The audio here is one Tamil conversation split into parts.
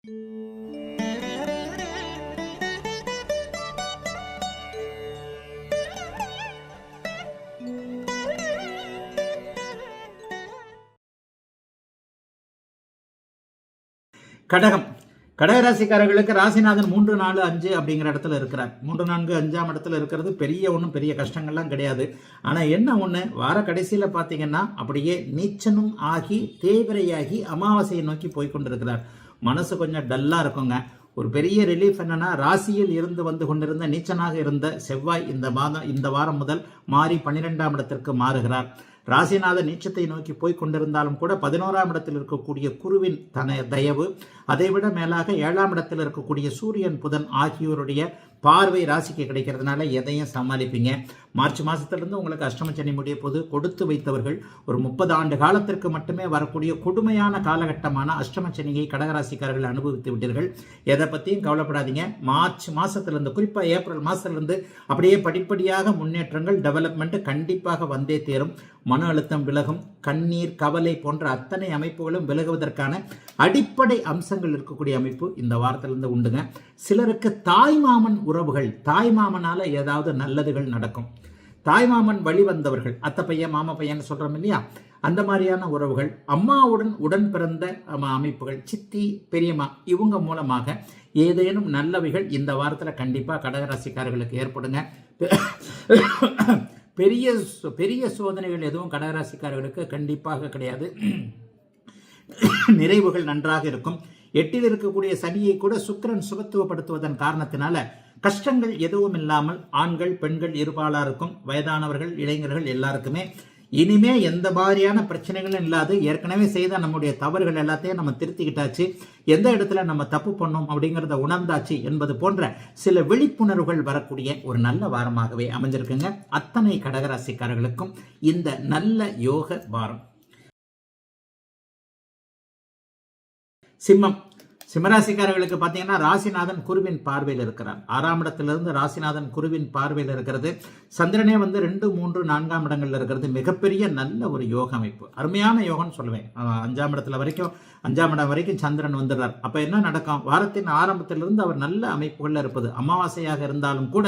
கடகம். கடகராசிக்காரர்களுக்கு ராசிநாதன் 3, 4, 5 அப்படிங்கிற இடத்துல இருக்கிறார். 3, 4, 5ஆம் இடத்துல இருக்கிறது ஒன்றும் பெரிய கஷ்டங்கள்லாம் கிடையாது. ஆனால் என்ன ஒன்று, வார கடைசியில் பார்த்தீங்கன்னா அப்படியே நீச்சனும் ஆகி தேவிரையாகி அமாவாசையை நோக்கி போய் கொண்டிருக்கிறார். மனசு கொஞ்சம் டல்லாக இருக்குங்க. ஒரு பெரிய ரிலீஃப் என்னன்னா, ராசியில் இருந்து வந்து கொண்டிருந்த நீச்சனாக இருந்த செவ்வாய் இந்த வாரம் முதல் மாறி 12ஆம் இடத்திற்கு மாறுகிறார். ராசிநாத நீச்சத்தை நோக்கி போய் கொண்டிருந்தாலும் கூட 11ஆம் இடத்தில் இருக்கக்கூடிய குருவின் தயவு, அதைவிட மேலாக 7ஆம் இடத்தில் இருக்கக்கூடிய சூரியன் புதன் ஆகியோருடைய பார்வை ராசிக்கு கிடைக்கிறதுனால எதையும் சமாளிப்பீங்க. மார்ச் மாதத்திலிருந்து உங்களுக்கு அஷ்டமச்சனி முடிய போது கொடுத்து வைத்தவர்கள் ஒரு 30 ஆண்டு காலத்திற்கு மட்டுமே வரக்கூடிய கொடுமையான காலகட்டமான அஷ்டமச்சனியை கடகராசிக்காரர்கள் அனுபவித்து விட்டீர்கள். எதை பற்றியும் கவலைப்படாதீங்க. மார்ச் மாதத்திலிருந்து, குறிப்பாக ஏப்ரல் மாதத்திலிருந்து அப்படியே படிப்படியாக முன்னேற்றங்கள், டெவலப்மெண்ட் கண்டிப்பாக வந்தே தேரும். மன அழுத்தம் விலகும், கண்ணீர், கவலை போன்ற அத்தனை அமைப்புகளும் விலகுவதற்கான அடிப்படை அம்சங்கள் இருக்கக்கூடிய அமைப்பு இந்த வாரத்திலிருந்து உண்டுங்க. சிலருக்கு தாய்மாமன் உறவுகள், தாய்மாமனால ஏதாவது நல்லதுகள் நடக்கும். தாய்மாமன் வழி வந்தவர்கள், அத்தை பையன் மாமா பையன் சொல்றோம் இல்லையா, அந்த மாதிரியான உறவுகள், அம்மாவுடன் உடன் பிறந்த அமைப்புகள், சித்தி பெரியம்மா, இவங்க மூலமாக ஏதேனும் நல்லவைகள் இந்த வாரத்தில் கண்டிப்பாக கடகராசிக்காரர்களுக்கு ஏற்படுங்க. பெரிய சோதனைகள் எதுவும் கடகராசிக்காரர்களுக்கு கண்டிப்பாக கிடையாது. நிறைவுகள் நன்றாக இருக்கும். 8ல் இருக்கக்கூடிய சனியை கூட சுக்கிரன் சுகத்துவப்படுத்துவதன் காரணத்தினால கஷ்டங்கள் எதுவும் இல்லாமல் ஆண்கள் பெண்கள் இருபாலாருக்கும், வயதானவர்கள் இளைஞர்கள் எல்லாருக்குமே இனிமே எந்த மாதிரியான பிரச்சனைகளும் இல்லாது, ஏற்கனவே செய்த நம்முடைய தவறுகள் எல்லாத்தையும் நம்ம திருத்திக்கிட்டாச்சு, எந்த இடத்துல நம்ம தப்பு பண்ணோம் அப்படிங்கிறத உணர்ந்தாச்சு என்பது போன்ற சில விழிப்புணர்வுகள் வரக்கூடிய ஒரு நல்ல வாரமாகவே அமைஞ்சிருக்குங்க. அத்தனை கடகராசிக்காரர்களுக்கும் இந்த நல்ல யோக வாரம். சிம்மம். சிம்மராசிக்காரர்களுக்கு பார்த்தீங்கன்னா ராசிநாதன் குருவின் பார்வையில் இருக்கிறார். 6ஆம் இடத்திலிருந்து ராசிநாதன் குருவின் பார்வையில் இருக்கிறது. சந்திரனே வந்து 2, 3, 4ஆம் இடங்கள்ல இருக்கிறது மிகப்பெரிய நல்ல ஒரு யோக அமைப்பு. அருமையான யோகம்னு சொல்லுவேன். 5ஆம் இடம் வரைக்கும் சந்திரன் வந்துடுறார். அப்ப என்ன நடக்கும்? வாரத்தின் ஆரம்பத்திலிருந்து அவர் நல்ல அமைப்புகள்ல இருப்பது, அமாவாசையாக இருந்தாலும் கூட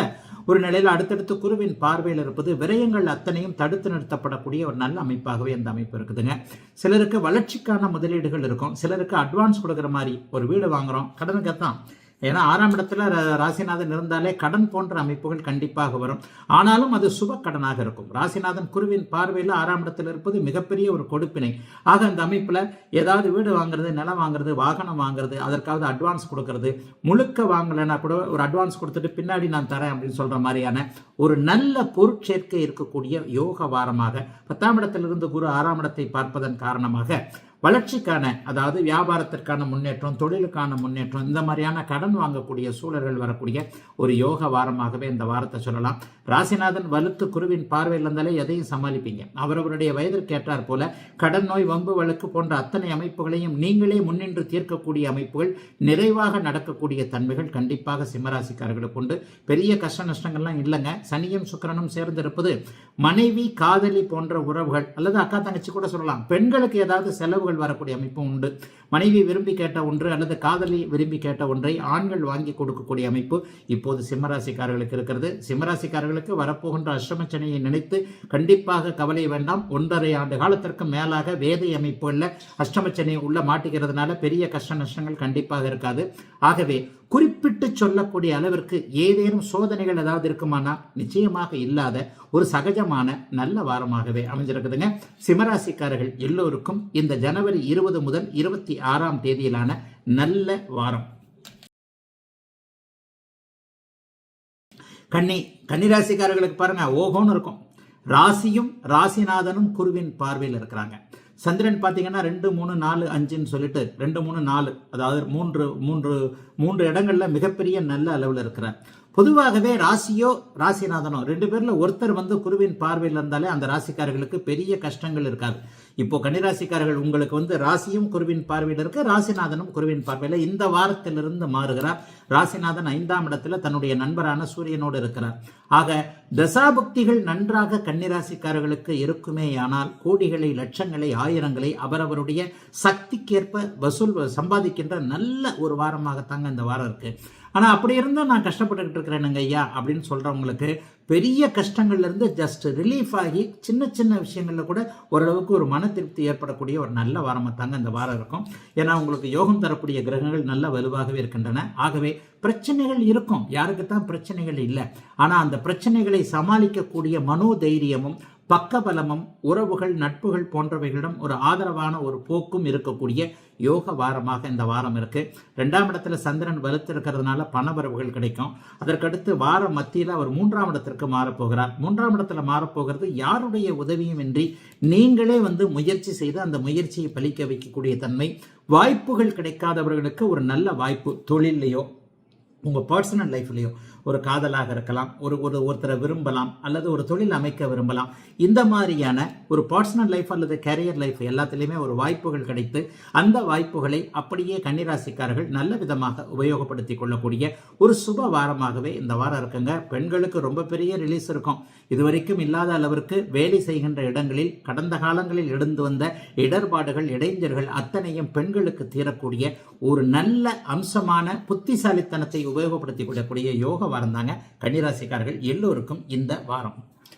ஒரு நிலையில் அடுத்தடுத்து குருவின் பார்வையில் இருப்பது, விரயங்கள் அத்தனையும் தடுத்து நிறுத்தப்படக்கூடிய ஒரு நல்ல அமைப்பாகவே அந்த அமைப்பு இருக்குதுங்க. சிலருக்கு வளர்ச்சிக்கான முதலீடுகள் இருக்கும். சிலருக்கு அட்வான்ஸ் கொடுக்குற மாதிரி, ஒரு வீடு வாங்குறோம் கடனுக்கு தான். ஏன்னா 6ஆம் இடத்துல ராசிநாதன் இருந்தாலே கடன் போன்ற அமைப்புகள் கண்டிப்பாக வரும். ஆனாலும் அது சுப கடனாக இருக்கும். ராசிநாதன் குருவின் பார்வையில் 6ஆம் இடத்தில் இருப்பது மிகப்பெரிய ஒரு கொடுப்பினை. ஆக அந்த அமைப்புல ஏதாவது வீடு வாங்குறது, நிலம் வாங்குறது, வாகனம் வாங்குறது, அதற்காவது அட்வான்ஸ் கொடுக்கறது, முழுக்க வாங்கலைன்னா கூட ஒரு அட்வான்ஸ் கொடுத்துட்டு பின்னாடி நான் தரேன் அப்படின்னு சொல்ற மாதிரியான ஒரு நல்ல பொருட்சேர்க்கை இருக்கக்கூடிய யோக வாரமாக 10ஆம் இடத்திலிருந்து குரு 6ஆம் இடத்தை பார்ப்பதன் காரணமாக வளர்ச்சிக்கான, அதாவது வியாபாரத்திற்கான முன்னேற்றம், தொழிலுக்கான முன்னேற்றம், இந்த மாதிரியான கடன் வாங்கக்கூடிய சூழல்கள் வரக்கூடிய ஒரு யோக வாரமாகவே இந்த வாரத்தை சொல்லலாம். ராசிநாதன் வலுத்து குருவின் பார்வையில் இருந்தாலே எதையும் சமாளிப்பீங்க. அவரவருடைய வயதிற்கு ஏற்றார் போல கடன், நோய், வம்பு, வழக்கு போன்ற அத்தனை அமைப்புகளையும் நீங்களே முன்னின்று தீர்க்கக்கூடிய அமைப்புகள், நிறைவாக நடக்கக்கூடிய தன்மைகள் கண்டிப்பாக சிம்மராசிக்காரர்களுக்கு உண்டு. பெரிய கஷ்ட நஷ்டங்கள்லாம் இல்லைங்க. சனியும் சுக்கிரனும் சேர்ந்திருப்பது மனைவி, காதலி போன்ற உறவுகள், அல்லது அக்கா தங்கச்சி கூட சொல்லலாம், பெண்களுக்கு ஏதாவது செலவு வரக்கூடிய அமைப்பும் உண்டு. மனைவி விரும்பி கேட்ட ஒன்று அல்லது காதலி விரும்பி கேட்ட ஒன்றை ஆண்கள் வாங்கி கொடுக்கக்கூடிய அமைப்பு இப்போது சிம்மராசிக்காரர்களுக்கு இருக்கிறது. சிம்மராசிக்காரர்களுக்கு வரப்போகின்ற அஷ்டமச்சனியை நினைத்து கண்டிப்பாக கவலை வேண்டாம். 1.5 ஆண்டு காலத்திற்கு மேலாக வேதை அமைப்புகளில் அஷ்டமச்சனி உள்ள மாட்டிக்கிறதுனால பெரிய கஷ்ட நஷ்டங்கள் கண்டிப்பாக இருக்காது. ஆகவே குறிப்பிட்டு சொல்லக்கூடிய அளவிற்கு ஏதேனும் சோதனைகள் ஏதாவது இருக்குமானா நிச்சயமாக இல்லாத ஒரு சகஜமான நல்ல வாரமாகவே அமைஞ்சிருக்குதுங்க. சிம்மராசிக்காரர்கள் எல்லோருக்கும் இந்த ஜனவரி 20 முதல் 26ஆம் தேதியிலான நல்ல வாரம். கன்னிராசிக்காரர்களுக்கு பாருங்க, ஓகோன்னு இருக்கும். ராசியும் ராசிநாதனும் குருவின் பார்வையில் இருக்கிறாங்க. சந்திரன் பார்த்தீங்கன்னா 2, 3, 4, 5ன்னு சொல்லிட்டு 2, 3, 4, அதாவது மூன்று இடங்கள்ல மிகப்பெரிய நல்ல அளவில் இருக்கிறார். பொதுவாகவே ராசியோ ராசிநாதனோ 2 பேர்ல ஒருத்தர் வந்து குருவின் பார்வையில் இருந்தாலே அந்த ராசிக்காரர்களுக்கு பெரிய கஷ்டங்கள் இருக்காது. இப்போ கன்னிராசிக்காரர்கள் உங்களுக்கு வந்து ராசியும் குருவின் பார்வையில் இருக்கு, ராசிநாதனும் குருவின் பார்வையில் இந்த வாரத்திலிருந்து மாறுகிறார். ராசிநாதன் 5ஆம் இடத்துல தன்னுடைய நண்பரான சூரியனோடு இருக்கிறார். ஆக தசாபுக்திகள் நன்றாக கன்னிராசிக்காரர்களுக்கு இருக்குமேயானால் கோடிகளை, லட்சங்களை, ஆயிரங்களை அவரவருடைய சக்திக்கேற்ப சம்பாதிக்கின்ற நல்ல ஒரு வாரமாகத்தாங்க இந்த வாரம் இருக்கு. ஆனால் அப்படி இருந்தால் நான் கஷ்டப்பட்டுக்கிட்டு இருக்கிறேனுங்க ஐயா அப்படின்னு சொல்கிறவங்களுக்கு பெரிய கஷ்டங்கள்லேருந்து ஜஸ்ட் ரிலீஃப் ஆகி சின்ன சின்ன விஷயங்களில் கூட ஓரளவுக்கு ஒரு மன திருப்தி ஏற்படக்கூடிய ஒரு நல்ல வாரமாக தாங்க இந்த வாரம் இருக்கும். ஏன்னா உங்களுக்கு யோகம் தரக்கூடிய கிரகங்கள் நல்ல வலுவாகவே இருக்கின்றன. ஆகவே பிரச்சனைகள் இருக்கும், யாருக்கு தான் பிரச்சனைகள் இல்லை. ஆனால் அந்த பிரச்சனைகளை சமாளிக்கக்கூடிய மனோதைரியமும் பக்கபலமும் உறவுகள், நட்புகள் போன்றவைகளிடம் ஒரு ஆதரவான ஒரு போக்கும் இருக்கக்கூடிய யோக வாரமாக இந்த வாரம் இருக்கு. 2ஆம் இடத்துல சந்திரன் வலுத்திருக்கிறதுனால பணவரவுகள் கிடைக்கும். அதற்கடுத்து வார மத்தியில் அவர் 3ஆம் இடத்திற்கு மாறப்போகிறார். 3ஆம் இடத்துல மாறப்போகிறது யாருடைய உதவியும் இன்றி நீங்களே முயற்சி செய்து அந்த முயற்சியை பலிக்க வைக்கக்கூடிய தன்மை. வாய்ப்புகள் கிடைக்காதவர்களுக்கு ஒரு நல்ல வாய்ப்பு, தொழிலையோ உங்கள் பர்சனல் லைஃப்லையோ, ஒரு காதலாக இருக்கலாம், ஒருத்தரை விரும்பலாம், அல்லது ஒரு தொழில் அமைக்க விரும்பலாம். இந்த மாதிரியான ஒரு பர்சனல் லைஃப் அல்லது கேரியர் லைஃப் எல்லாத்துலேயுமே ஒரு வாய்ப்புகள் கிடைத்து அந்த வாய்ப்புகளை அப்படியே கன்னிராசிக்காரர்கள் நல்ல விதமாக உபயோகப்படுத்தி கொள்ளக்கூடிய ஒரு சுப வாரமாகவே இந்த வாரம் இருக்குங்க. பெண்களுக்கு ரொம்ப பெரிய ரிலீஸ் இருக்கும். இதுவரைக்கும் இல்லாத அளவிற்கு வேலை செய்கின்ற இடங்களில் கடந்த காலங்களில் எழுந்து வந்த இடர்பாடுகள், இடைஞ்சல்கள் அத்தனையும் பெண்களுக்கு தீரக்கூடிய ஒரு நல்ல அம்சமான புத்திசாலித்தனத்தை உபயோகப்படுத்திக் கொள்ளக்கூடிய யோக வாரம் தாங்க கன்னிராசிக்காரர்கள் எல்லோருக்கும் இந்த வாரம்.